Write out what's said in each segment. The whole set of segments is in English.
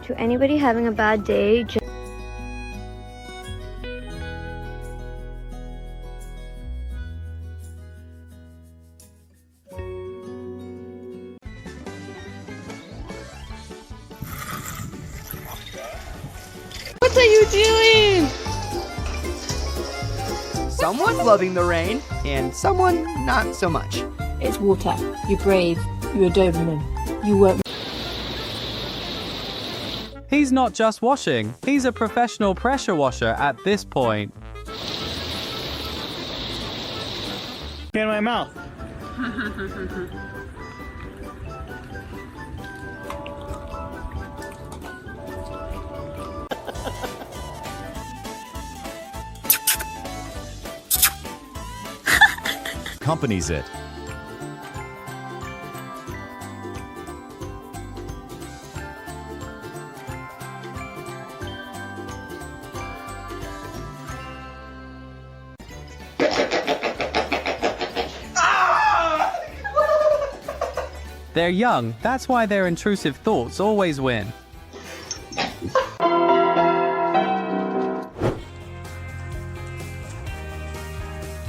To anybody having a bad day, what are you doing? Someone's loving the rain, and someone not so much. It's water. You're brave. You're a Doberman. You work. He's not just washing, he's a professional pressure washer at this point. Get in my mouth. Accompanies it. They're young, that's why their intrusive thoughts always win.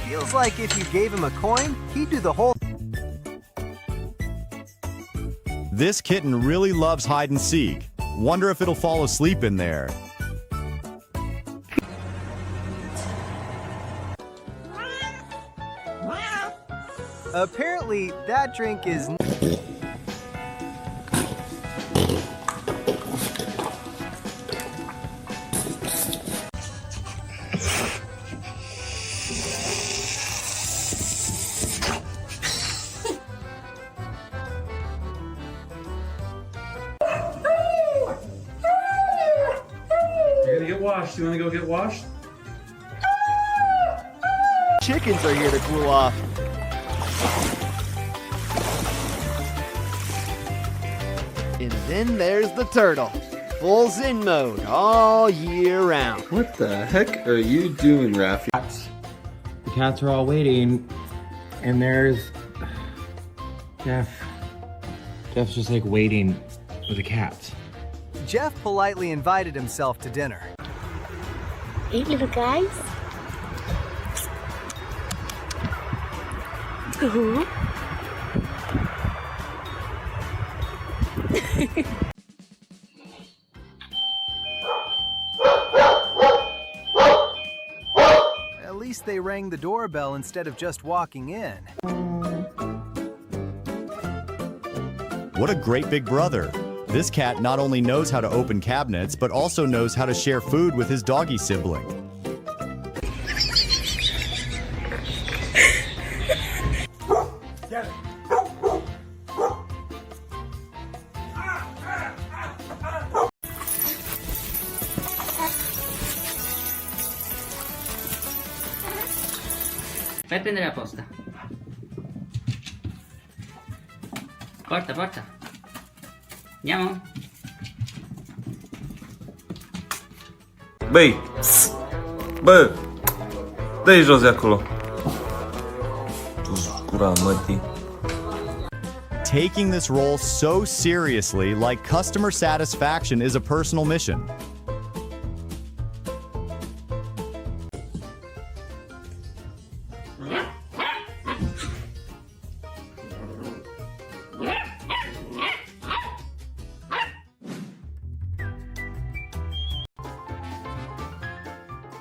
Feels like if you gave him a coin, he'd do the whole. This kitten really loves hide and seek. Wonder if it'll fall asleep in there. Apparently, that drink is. You're gonna get washed. You wanna go get washed? Chickens are here to cool off. And then there's the turtle. Full zen mode all year round. What the heck are you doing, Rafi? The cats are all waiting, and there's Jeff. Jeff's just like waiting for the cats. Jeff politely invited himself to dinner. hey little guys. At least they rang the doorbell instead of just walking in. What a great big brother. This cat not only knows how to open cabinets, but also knows how to share food with his doggy sibling. Fai prendere la posta. Porta, porta. Andiamo? Băi! Bă! Dă-i jos de acolo. Tu-ți gura mătii. Taking this role so seriously, like customer satisfaction is a personal mission.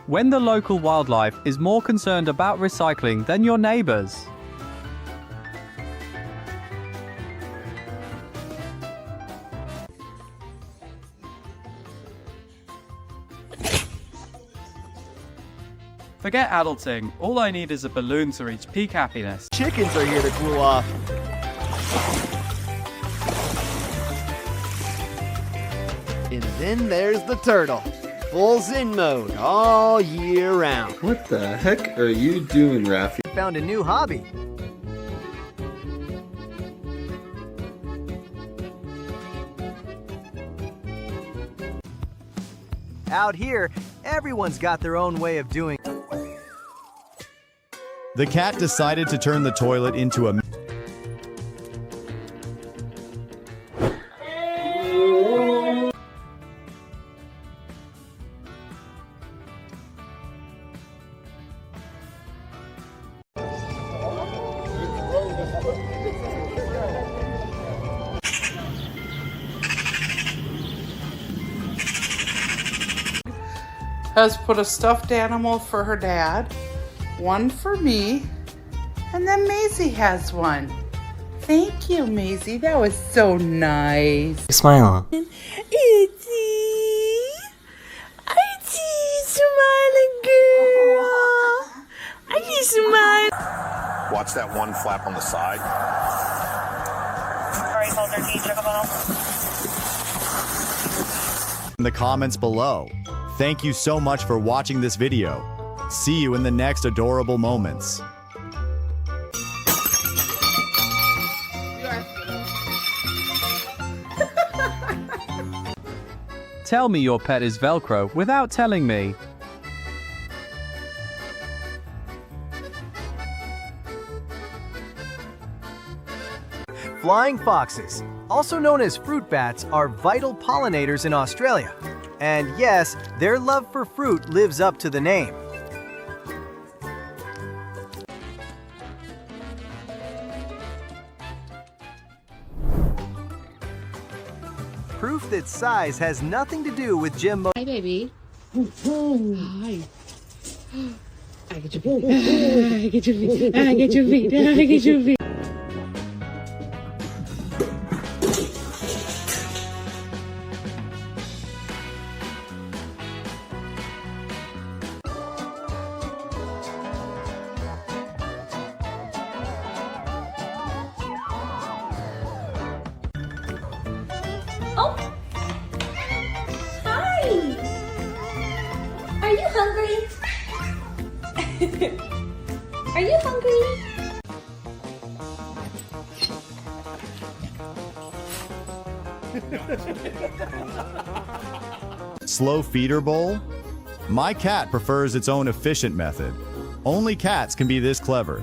When the local wildlife is more concerned about recycling than your neighbors. Forget adulting, all I need is a balloon to reach peak happiness. Chickens are here to cool off. And then there's the turtle. Full zen mode all year round. What the heck are you doing, Rafi? Found a new hobby. Out here, everyone's got their own way of doing. The cat decided to turn the toilet into a... has put a stuffed animal for her dad, one for me, and then Maisie has one. Thank you, Maisie. That was so nice. Smile. Itzy, smiling girl. Are you smiling? Watch that one flap on the side. Sorry, Calder, can you check a bottle? In the comments below. Thank you so much for watching this video. See you in the next adorable moments. Tell me your pet is Velcro without telling me. Flying foxes, also known as fruit bats, are vital pollinators in Australia. And yes, their love for fruit lives up to the name. Proof that size has nothing to do with gym Hi, baby. Hi. I get your feet. I get your feet. I get your feet. I get your feet. Oh! Hi! Are you hungry? Are you hungry? Slow feeder bowl? My cat prefers its own efficient method. Only cats can be this clever.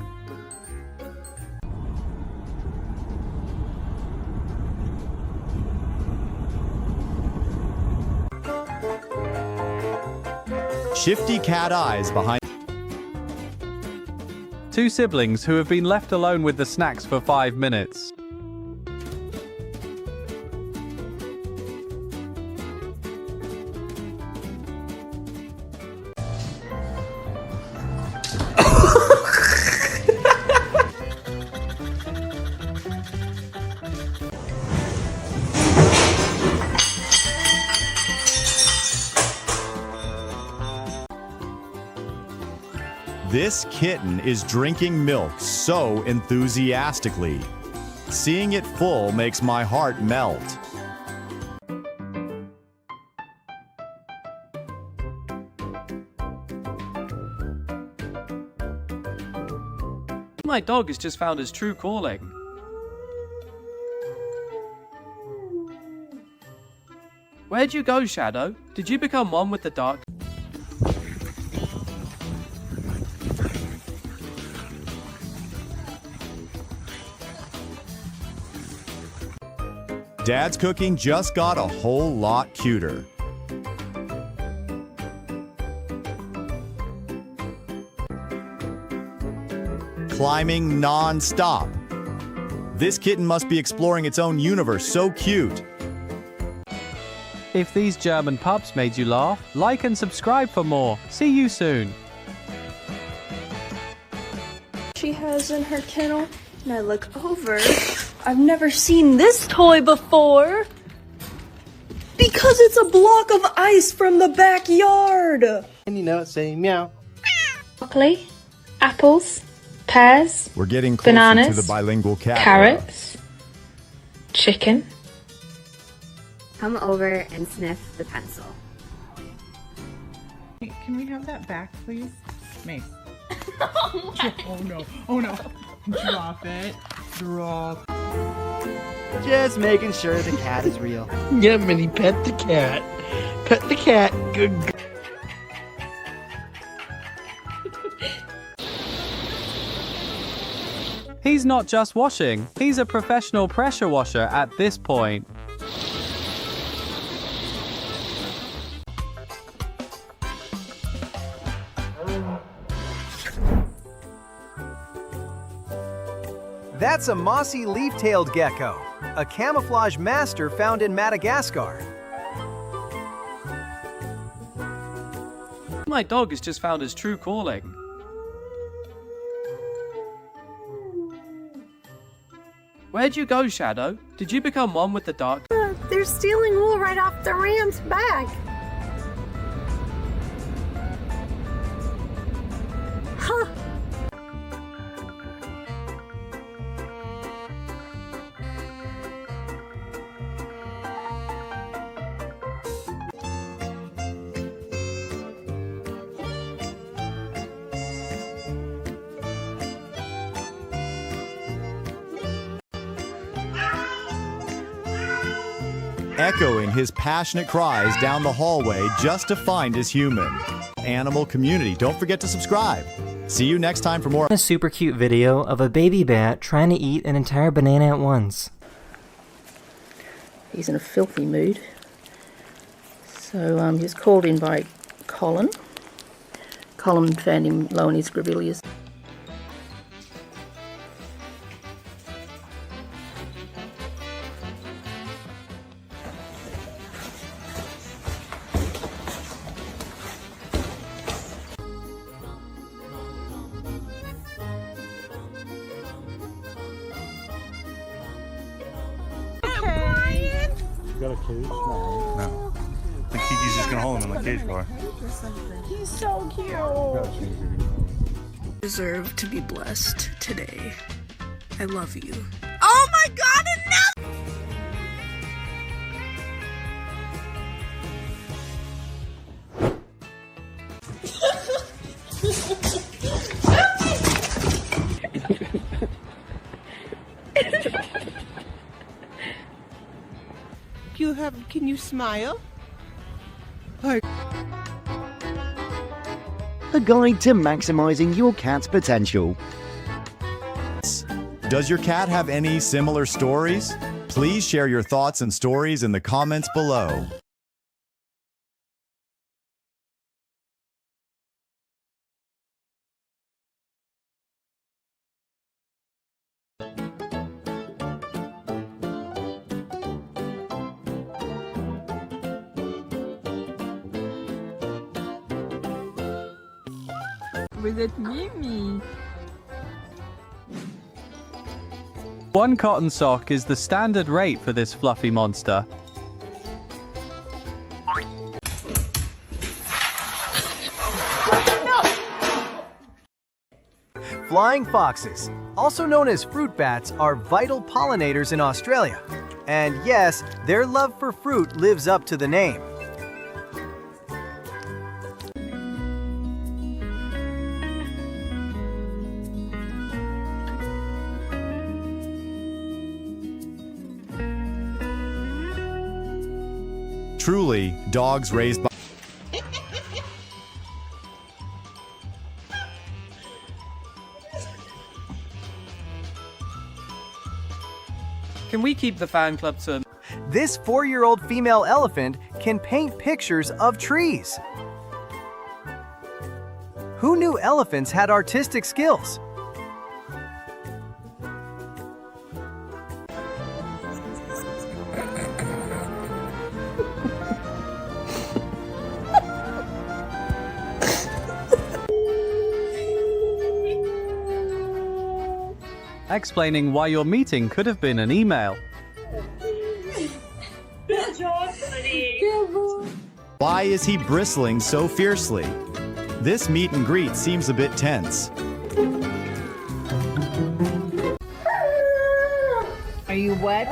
Shifty cat eyes behind. Two siblings who have been left alone with the snacks for 5 minutes. This kitten is drinking milk so enthusiastically. Seeing it full makes my heart melt. My dog has just found his true calling. Where'd you go, Shadow? Did you become one with the dark? Dad's cooking just got a whole lot cuter. Climbing non-stop. This kitten must be exploring its own universe, so cute. If these German pups made you laugh, like and subscribe for more. See you soon. She has in her kennel, and I look over. I've never seen this toy before. Because it's a block of ice from the backyard. And you know it, say meow. Broccoli, apples, pears, We're getting closer bananas, to the bilingual cat. carrots, chicken. Come over and sniff the pencil. Can we have that back, please? Mace. Oh no. Oh no. Drop it. Drop. Just making sure the cat is real. Yeah, Minnie, pet the cat. Pet the cat. Good. He's not just washing, he's a professional pressure washer at this point. That's a mossy leaf-tailed gecko, a camouflage master found in Madagascar. my dog has just found his true calling. Where'd you go, Shadow? Did you become one with the dark? They're stealing wool right off the ram's back. Huh. Echoing his passionate cries down the hallway just to find his human. Animal community, don't forget to subscribe. See you next time for more. A super cute video of a baby bat trying to eat an entire banana at once. He's in a filthy mood. So he was called in by Colin. Colin found him low in his grevilleas. Got a cage? No. I think Kiki's just gonna hold him in the cage bar. He's so cute. Deserve to be blessed today. I love you. Oh my god, enough! Can you smile? A guide to maximizing your cat's potential. Does your cat have any similar stories? Please share your thoughts and stories in the comments below. Vous êtes Mimi. One cotton sock is the standard rate for this fluffy monster. Flying foxes, also known as fruit bats, are vital pollinators in Australia. And yes, their love for fruit lives up to the name. Truly, dogs raised by... Can we keep the fan club to... This 4-year-old female elephant can paint pictures of trees. Who knew elephants had artistic skills? Explaining why your meeting could have been an email. Why is he bristling so fiercely? This meet and greet seems a bit tense. Are you wet?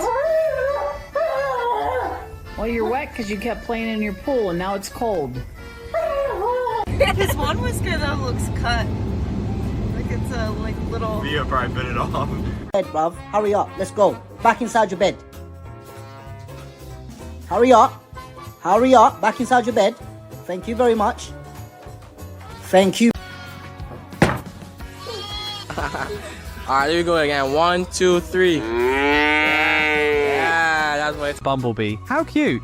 Well, you're wet because you kept playing in your pool and now it's cold. His one whisker though looks cut. Like it's a little... Via probably bit it off. Bed, bruv. Hurry up. Let's go. Back inside your bed. Hurry up. Hurry up. Back inside your bed. Thank you very much. Thank you. Alright, here we go again. 1, 2, 3. Yeah, that's what it's... Bumblebee. How cute!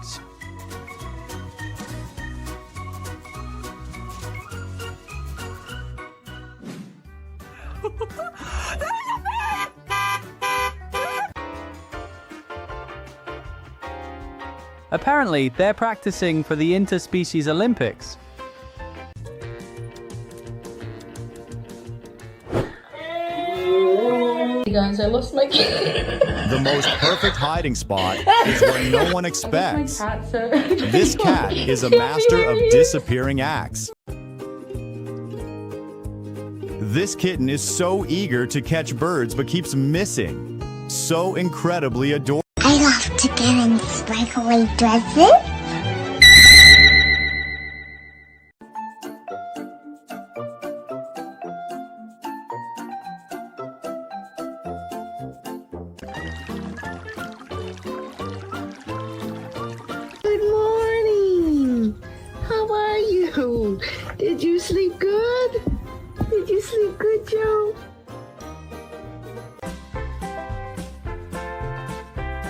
Apparently, they're practicing for the Interspecies Olympics. Hey guys, I lost my cat. The most perfect hiding spot is where no one expects. This cat is a master of disappearing acts. This kitten is so eager to catch birds but keeps missing. So incredibly adorable. I love to get in sparkly dresses. Good morning. How are you? Did you sleep good? Did you sleep good, Joe?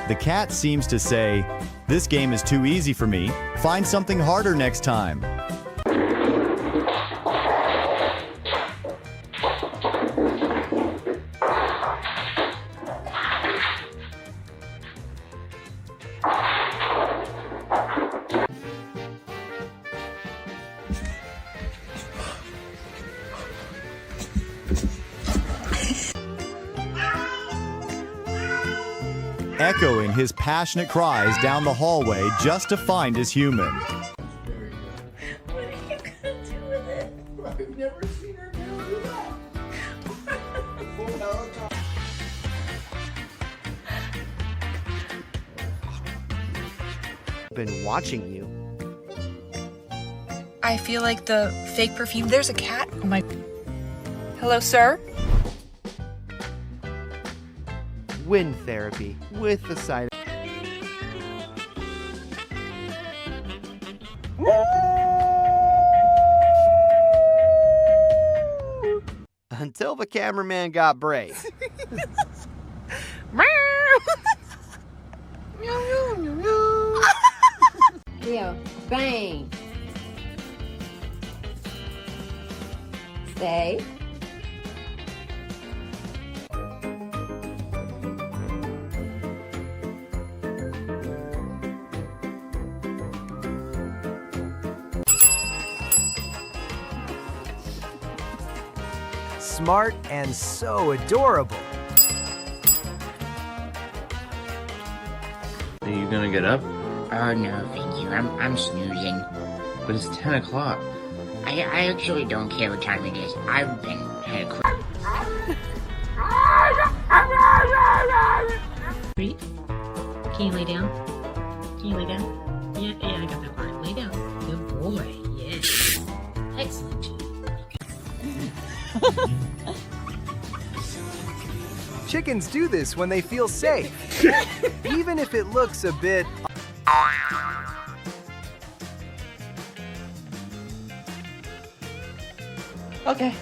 The cat seems to say, "This game is too easy for me. Find something harder next time." Echoing his passionate cries down the hallway just to find his human. What are you gonna do with it? I've never seen her do that. Been watching you. I feel like the fake perfume. There's a cat on my. Hello, sir? Wind therapy with the side. Until the cameraman got brave. Leo, bang. Stay. Smart and so adorable. Are you gonna get up? Oh no, thank you. I'm snoozing. But it's 10 o'clock. I actually don't care what time it is. I've been had a Ready? Can you lay down? Can you lay down? Yeah, I got that part. Lay down. Good boy. Yes. Excellent. Chickens do this when they feel safe, even if it looks a bit. Okay.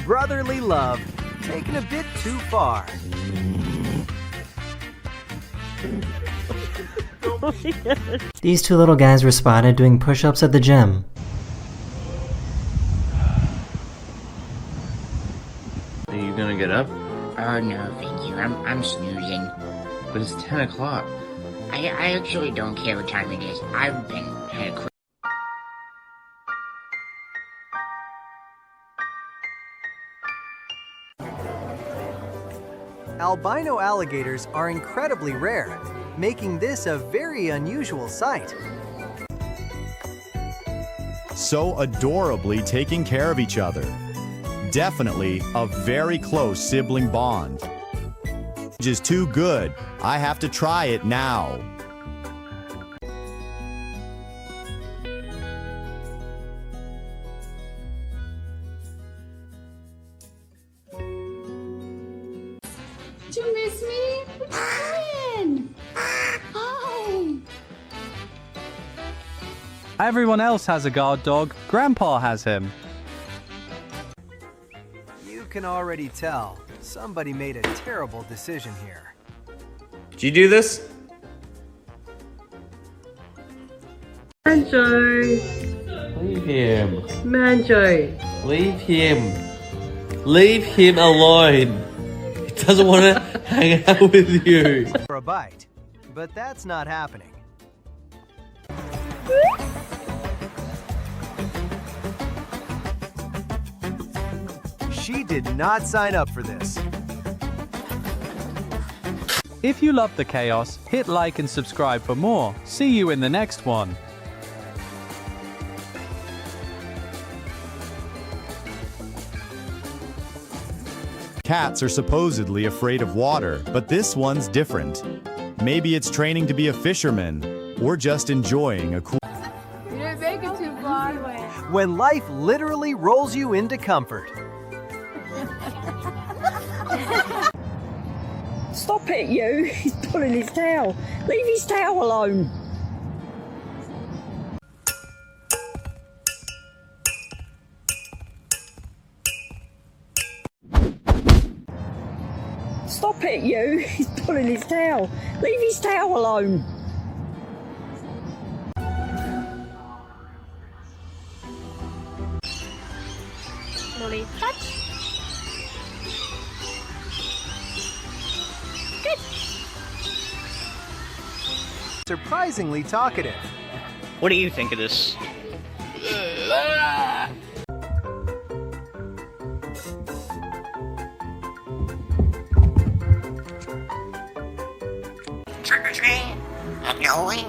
Brotherly love taken a bit too far. These two little guys were spotted doing push-ups at the gym. Are you gonna get up? Oh no, thank you. I'm snoozing. But it's 10 o'clock. I actually don't care what time it is. I've been had a Albino alligators are incredibly rare, making this a very unusual sight. So adorably taking care of each other. Definitely a very close sibling bond. Just too good. I have to try it now. Did you miss me? What you doing? Hi. Everyone else has a guard dog. Grandpa has him. You can already tell somebody made a terrible decision here. Did you do this? Manjo. Leave him. Manjo. Leave him. Leave him alone. He doesn't want to hang out with you. For a bite, but that's not happening. She did not sign up for this. If you love the chaos, hit like and subscribe for more. See you in the next one. Cats are supposedly afraid of water, but this one's different. Maybe it's training to be a fisherman, or just enjoying a cool... You didn't make it too far. When life literally rolls you into comfort. Stop it, you! He's pulling his tail. Leave his tail alone. Stop it, you! He's pulling his tail. Leave his tail alone. Molly, touch. Good. Surprisingly talkative. What do you think of this? Trick or treat. I'm going.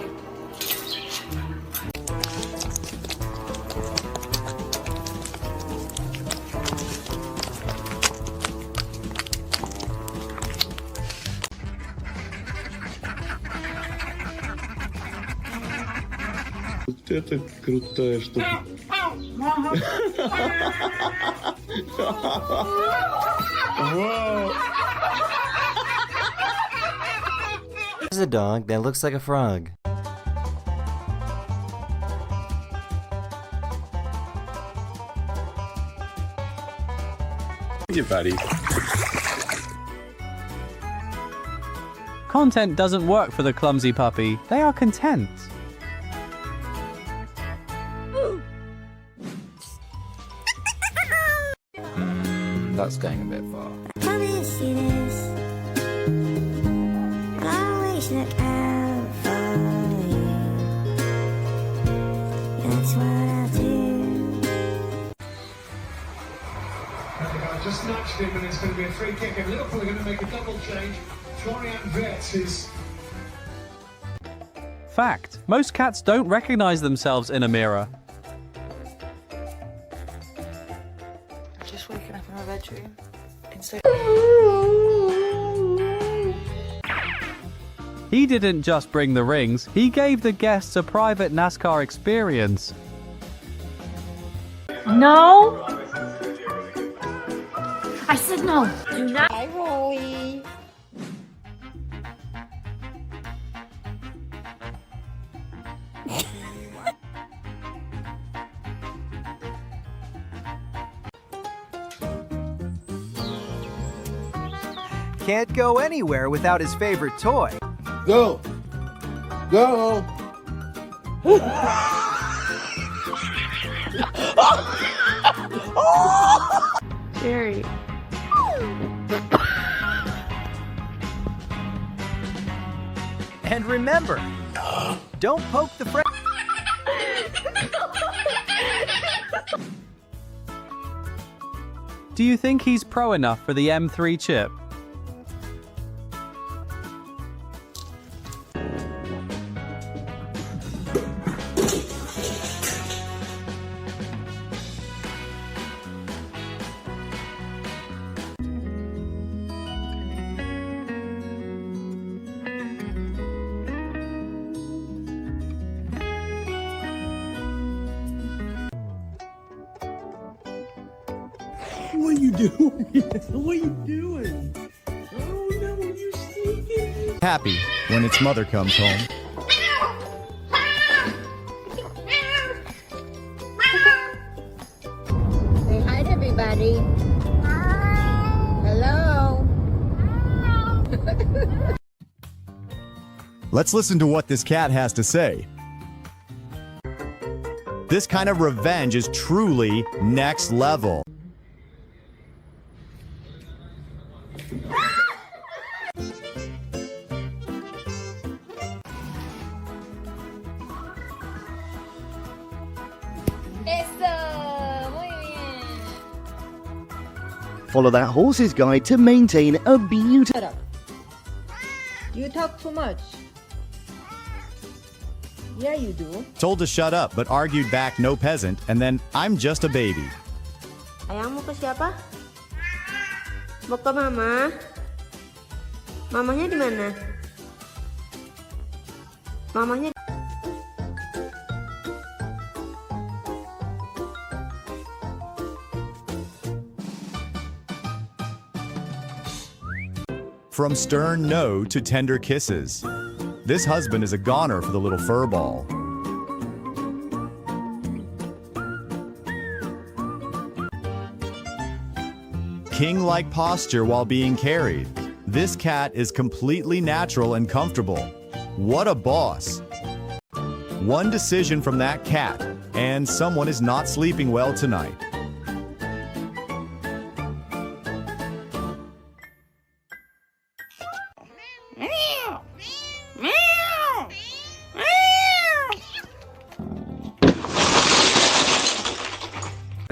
Вот это крутая штука. Вау! There's a dog that looks like a frog. You buddy. Content doesn't work for the clumsy puppy. They are content. That's going a bit far. Promise you this. I'll always look out for you. That's what I'll do. Just nudged him, and it's going to be a free kick, and Liverpool are going to make a double change. Florian Wirtz is... Fact: most cats don't recognize themselves in a mirror. Just waking up in my bedroom. He didn't just bring the rings, he gave the guests a private NASCAR experience. No. I said no. Do not. Hi, Rolly. Can't go anywhere without his favorite toy. Go! Go! Jerry. And remember, don't poke the friend. Do you think he's pro enough for the M3 chip? What are you doing? What are you doing? Oh no, you're sneaking. Happy when its mother comes home. Say hi to everybody. Hello. Let's listen to what this cat has to say. This kind of revenge is truly next level. Eso. Muy bien. Follow that horse's guide to maintain a beautiful... Shut up. You talk too much. Yeah, you do. Told to shut up, but argued back no peasant, and then I'm just a baby. Ayang mau ke siapa? Mau ke mama? Mamanya di mana? Mamanya. From stern no to tender kisses. This husband is a goner for the little furball. King-like posture while being carried. This cat is completely natural and comfortable. What a boss. One decision from that cat, and someone is not sleeping well tonight.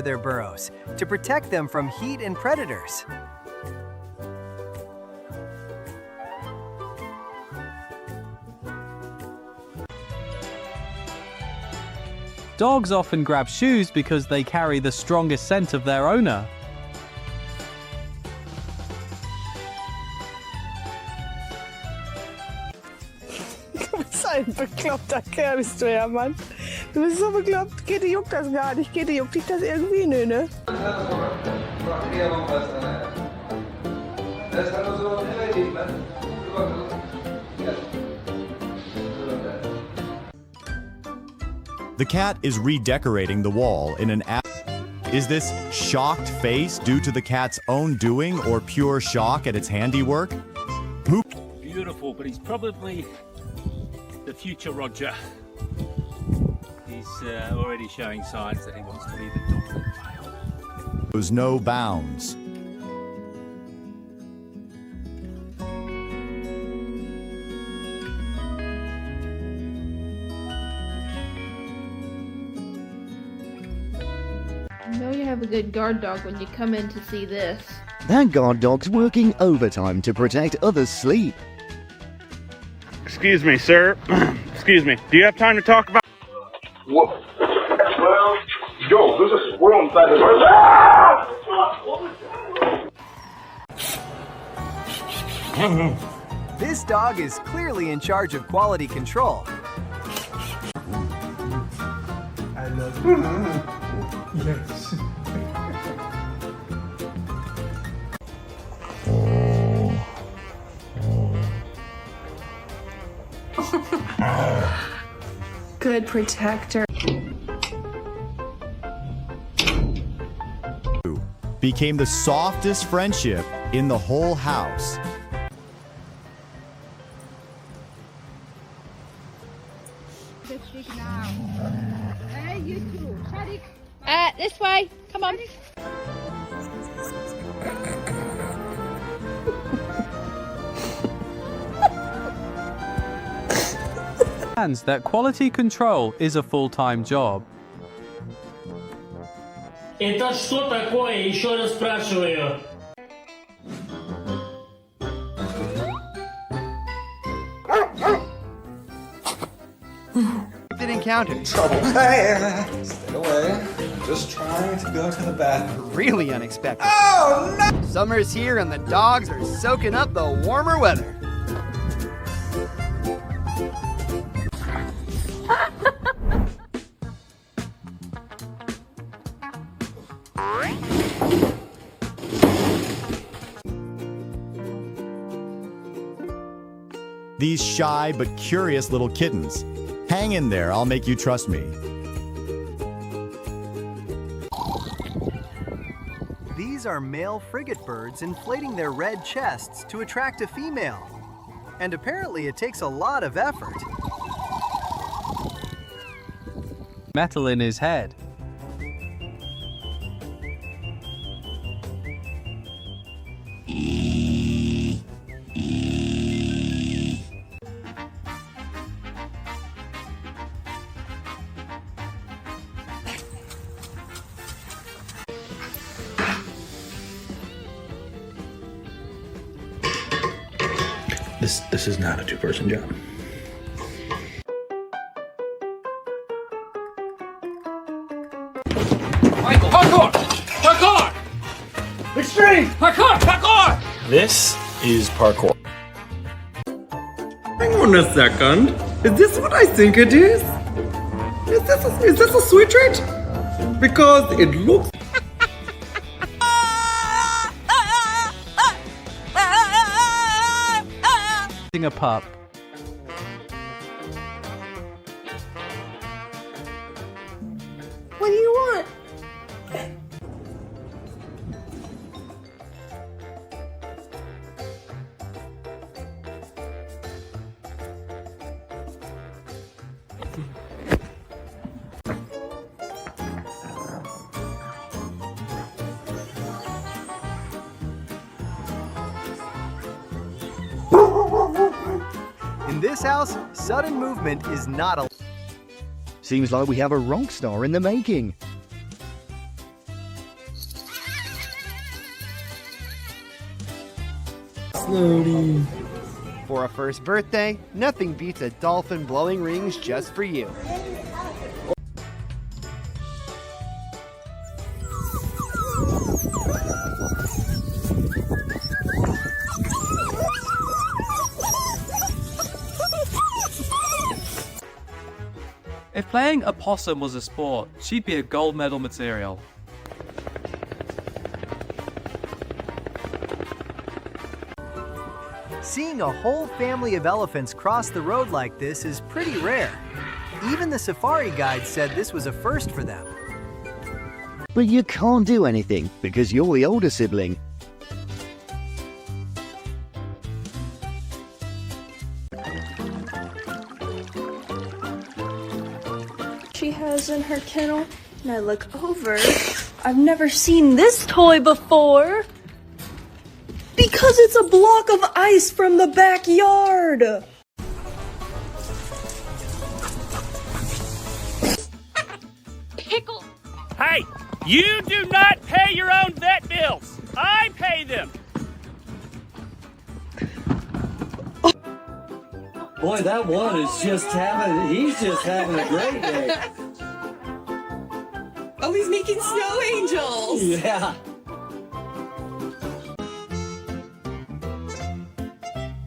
Their burrows to protect them from heat and predators. Dogs often grab shoes because they carry the strongest scent of their owner. Du bist ein bekloppter Kerl, bist du ja, Mann. Du bist so bekloppt. Kitty juckt das gar nicht. Kitty juckt dich das irgendwie, nö, ne? The cat is redecorating the wall in an app. Is this shocked face due to the cat's own doing or pure shock at its handiwork? Beautiful, but he's probably the future Roger. He's already showing signs that he wants to be the dominant male. There's no bounds. You know you have a good guard dog when you come in to see this. That guard dog's working overtime to protect others' sleep. Excuse me, sir. Excuse me. Do you have time to talk about... Well, yo, there's a squirrel inside the house. This dog is clearly in charge of quality control. I love you. Yes. Good protector. Became the softest friendship in the whole house. This way. Come on. That quality control is a full-time job. Это что такое? Еще раз спрашиваю. Did encounter trouble. Hey, stay away. Just trying to go to the bathroom. Really unexpected. Oh no! Summer's here and the dogs are soaking up the warmer weather. These shy but curious little kittens. Hang in there, I'll make you trust me. These are male frigate birds inflating their red chests to attract a female. And apparently it takes a lot of effort. Metal in his head. This is not a two-person job. Michael, parkour! Parkour! Extreme! Parkour! Parkour! This is parkour. Hang on a second. Is this what I think it is? Is this a sweet treat? Because it looks... A pup. What do you want? In this house, sudden movement is not allowed. Seems like we have a rock star in the making. Slowly. For a first birthday, nothing beats a dolphin blowing rings just for you. If playing a possum was a sport, she'd be a gold medal material. Seeing a whole family of elephants cross the road like this is pretty rare. Even the safari guide said this was a first for them. But you can't do anything because you're the older sibling. She has in her kennel, and I look over. I've never seen this toy before. Because it's a block of ice from the backyard. Pickle. Hey, you do not pay your own vet bills. I pay them. Boy, that one is he's just having a great day. Oh, he's making snow angels. Yeah.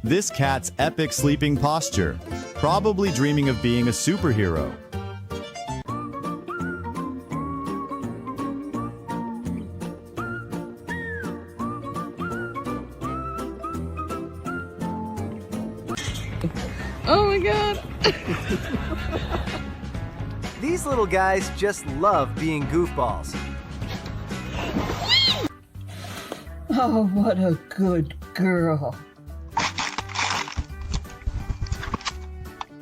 This cat's epic sleeping posture, probably dreaming of being a superhero. Oh my god. These little guys just love being goofballs. Oh, what a good girl.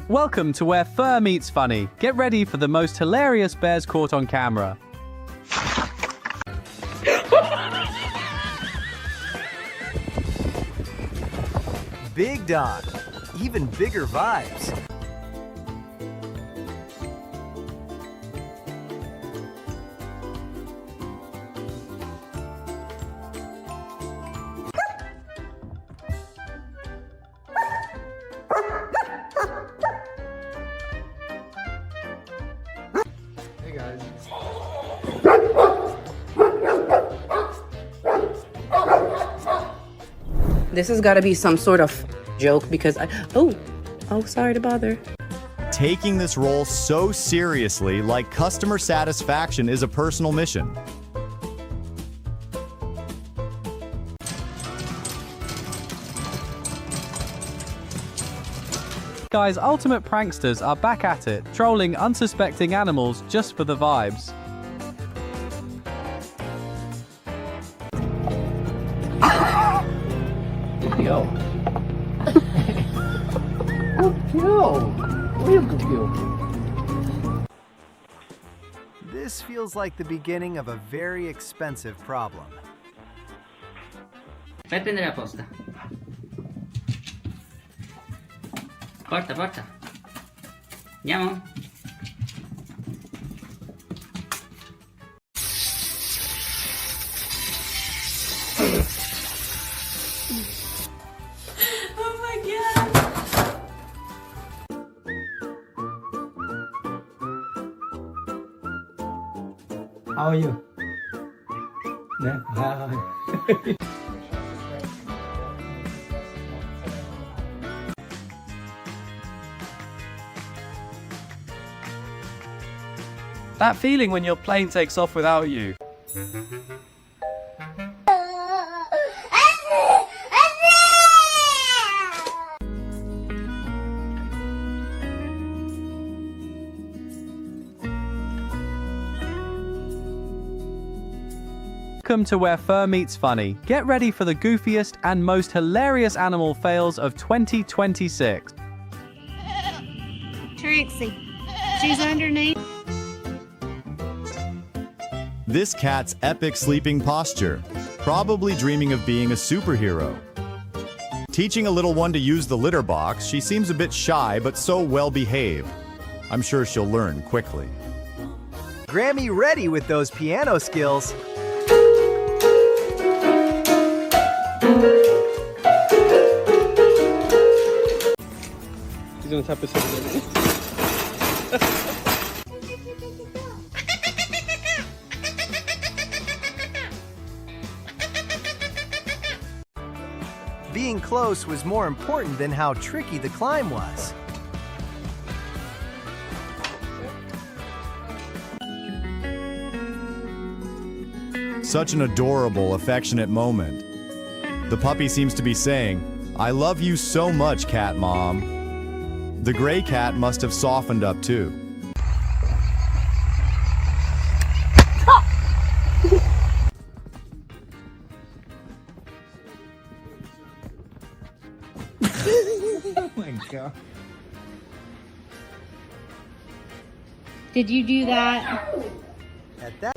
Welcome to where fur meets funny. Get ready for the most hilarious bears caught on camera. Big dog. Even bigger vibes. Hey guys. This has got to be some sort of joke because oh, sorry to bother. Taking this role so seriously, like customer satisfaction is a personal mission. Guys, ultimate pranksters are back at it, trolling unsuspecting animals just for the vibes. Yo. This feels like the beginning of a very expensive problem. Fai prendere la posta. Porta, porta. Andiamo. Oh my god. How are you? Yeah. Hi. That feeling when your plane takes off without you. Welcome to Where Fur Meets Funny. Get ready for the goofiest and most hilarious animal fails of 2026. Trixie, she's underneath. This cat's epic sleeping posture, probably dreaming of being a superhero. Teaching a little one to use the litter box, she seems a bit shy but so well behaved. I'm sure she'll learn quickly. Grammy ready with those piano skills. He's gonna tap his head. Being close was more important than how tricky the climb was. Such an adorable, affectionate moment. The puppy seems to be saying, "I love you so much, cat mom." The gray cat must have softened up too. Oh my god. Did you do that? At that.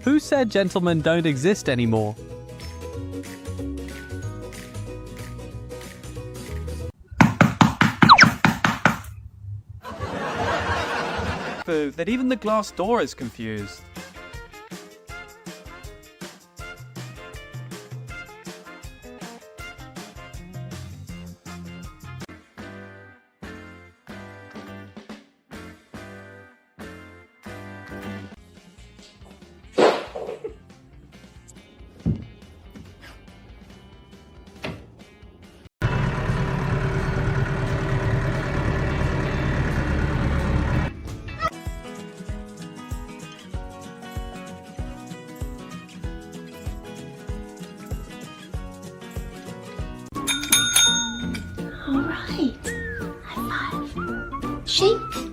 Who said gentlemen don't exist anymore? That even the glass door is confused. All right. High five. Shake.